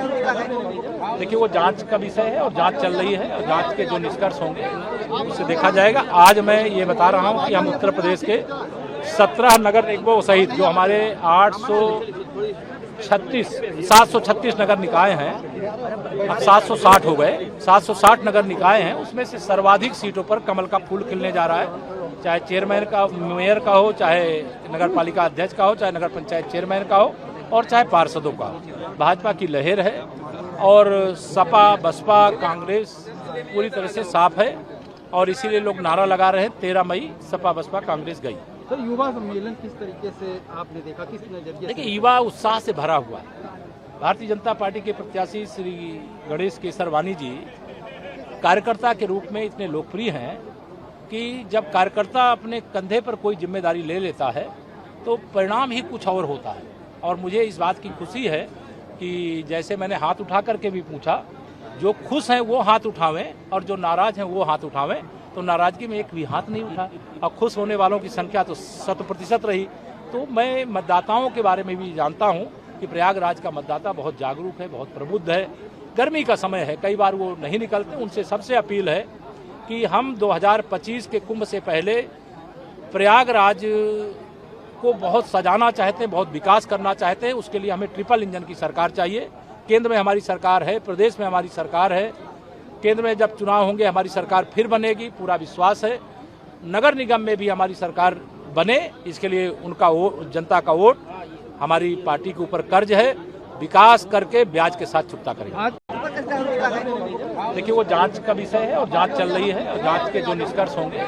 देखिए, वो जांच का विषय है और जांच चल रही है और जांच के जो निष्कर्ष होंगे उससे देखा जाएगा। आज मैं ये बता रहा हूँ कि हम उत्तर प्रदेश के 17 नगर निगमों सहित जो हमारे 736 नगर निकाय हैं, अब 760 हो गए, 760 नगर निकाय हैं, उसमें से सर्वाधिक सीटों पर कमल का फूल खिलने जा रहा है। चाहे चेयरमैन का, मेयर का हो, चाहे नगर पालिका अध्यक्ष का हो, चाहे नगर पंचायत चेयरमैन का हो और चाहे पार्षदों का। भाजपा की लहर है और सपा, बसपा, कांग्रेस पूरी तरह से साफ है और इसीलिए लोग नारा लगा रहे हैं 13 मई सपा, बसपा, कांग्रेस गई। सर, युवा सम्मेलन किस तरीके से आपने देखा, किस नजरिए? देखिए, युवा उत्साह से भरा हुआ है। भारतीय जनता पार्टी के प्रत्याशी श्री गणेश केसरवानी जी कार्यकर्ता के रूप में इतने लोकप्रिय हैं कि जब कार्यकर्ता अपने कंधे पर कोई जिम्मेदारी ले लेता है तो परिणाम ही कुछ और होता है। और मुझे इस बात की खुशी है कि जैसे मैंने हाथ उठा करके भी पूछा, जो खुश हैं वो हाथ उठावें और जो नाराज हैं वो हाथ उठावें, तो नाराजगी में एक भी हाथ नहीं उठा और खुश होने वालों की संख्या तो 100% रही। तो मैं मतदाताओं के बारे में भी जानता हूं कि प्रयागराज का मतदाता बहुत जागरूक है, बहुत प्रबुद्ध है। गर्मी का समय है, कई बार वो नहीं निकलते। उनसे सबसे अपील है कि हम 2025 के कुंभ से पहले प्रयागराज को बहुत सजाना चाहते हैं, बहुत विकास करना चाहते हैं। उसके लिए हमें ट्रिपल इंजन की सरकार चाहिए। केंद्र में हमारी सरकार है, प्रदेश में हमारी सरकार है। केंद्र में जब चुनाव होंगे हमारी सरकार फिर बनेगी, पूरा विश्वास है। नगर निगम में भी हमारी सरकार बने, इसके लिए उनका जनता का वोट हमारी पार्टी के ऊपर कर्ज है। विकास करके ब्याज के साथ चुकता करेंगे। देखिए, वो जांच का विषय है और जांच चल रही है और जांच के जो निष्कर्ष होंगे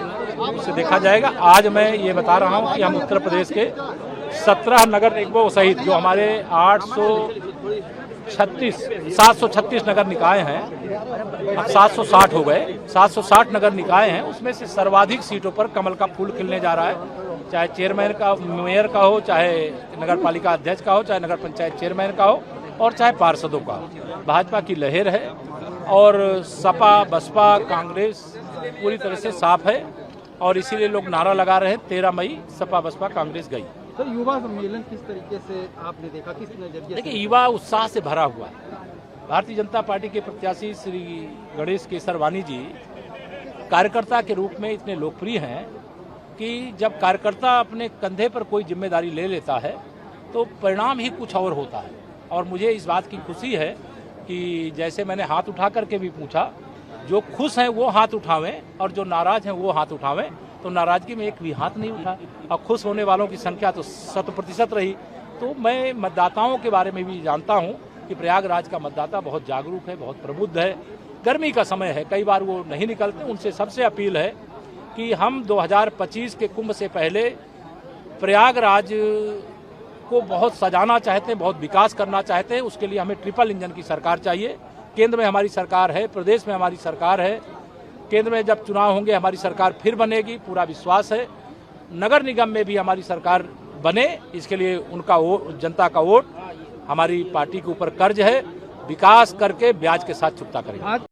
उससे देखा जाएगा। आज मैं ये बता रहा हूँ कि हम उत्तर प्रदेश के 17 नगर निगमों सहित जो हमारे 736 नगर निकाय हैं, अब 760 हो गए, 760 नगर निकाय हैं, उसमें से सर्वाधिक सीटों पर कमल का फूल खिलने जा रहा है। चाहे चेयरमैन का, मेयर का हो, चाहे नगर पालिका अध्यक्ष का हो, चाहे नगर पंचायत चेयरमैन का हो और चाहे पार्षदों का। भाजपा की लहर है और सपा, बसपा, कांग्रेस पूरी तरह से साफ है और इसीलिए लोग नारा लगा रहे हैं 13 मई सपा, बसपा, कांग्रेस गई। सर, युवा सम्मेलन किस तरीके से आपने देखा, किस नजरिए? देखिए, युवा उत्साह से भरा हुआ है। भारतीय जनता पार्टी के प्रत्याशी श्री गणेश केसरवानी जी कार्यकर्ता के रूप में इतने लोकप्रिय हैं कि जब कार्यकर्ता अपने कंधे पर कोई जिम्मेदारी ले लेता है तो परिणाम ही कुछ और होता है। और मुझे इस बात की खुशी है कि जैसे मैंने हाथ उठा करके भी पूछा, जो खुश हैं वो हाथ उठावें और जो नाराज हैं वो हाथ उठावें, तो नाराजगी में एक भी हाथ नहीं उठा और खुश होने वालों की संख्या तो 100% रही। तो मैं मतदाताओं के बारे में भी जानता हूं कि प्रयागराज का मतदाता बहुत जागरूक है, बहुत प्रबुद्ध है। गर्मी का समय है, कई बार वो नहीं निकलते। उनसे सबसे अपील है कि हम 2025 के कुंभ से पहले प्रयागराज को बहुत सजाना चाहते हैं, बहुत विकास करना चाहते हैं। उसके लिए हमें ट्रिपल इंजन की सरकार चाहिए। केंद्र में हमारी सरकार है, प्रदेश में हमारी सरकार है। केंद्र में जब चुनाव होंगे हमारी सरकार फिर बनेगी, पूरा विश्वास है। नगर निगम में भी हमारी सरकार बने, इसके लिए उनका जनता का वोट हमारी पार्टी के ऊपर कर्ज है। विकास करके ब्याज के साथ चुकता करेंगे।